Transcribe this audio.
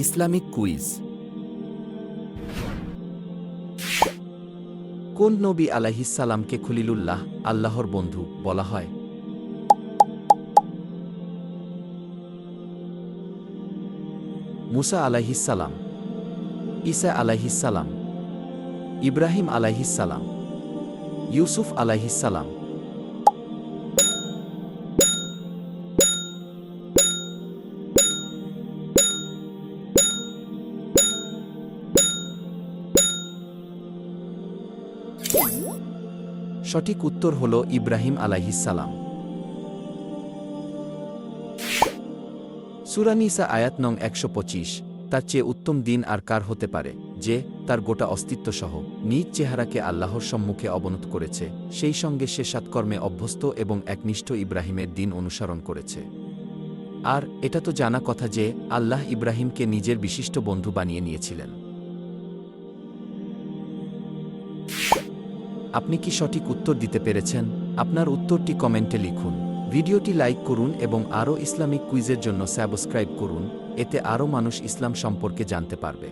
Islamic quiz. কোন নবী আলাইহিসসালামকে খলিলুল্লাহ, আল্লাহর বন্ধু বলা হয়? মুসা আলাইহিসসালাম, ঈসা আলাইহিসসালাম, ইব্রাহিম আলাইহিসসালাম, ইউসুফ আলাইহিসসালাম। সঠিক উত্তর হল ইব্রাহিম আলাইহিসসালাম। সূরা নিসা আয়াত নং ১২৫। তার চেয়ে উত্তম দিন আর কার হতে পারে, যে তার গোটা অস্তিত্বসহ নিজ চেহারাকে আল্লাহর সম্মুখে অবনত করেছে, সেই সঙ্গে সে সৎকর্মে অভ্যস্ত এবং একনিষ্ঠ ইব্রাহিমের দিন অনুসরণ করেছে। আর এটা তো জানা কথা যে আল্লাহ ইব্রাহিমকে নিজের বিশিষ্ট বন্ধু বানিয়ে নিয়েছিলেন। আপনি কি সঠিক উত্তর দিতে পেরেছেন? আপনার উত্তরটি কমেন্টে লিখুন। ভিডিওটি লাইক করুন এবং আরও ইসলামিক কুইজের জন্য সাবস্ক্রাইব করুন, এতে আরও মানুষ ইসলাম সম্পর্কে জানতে পারবে।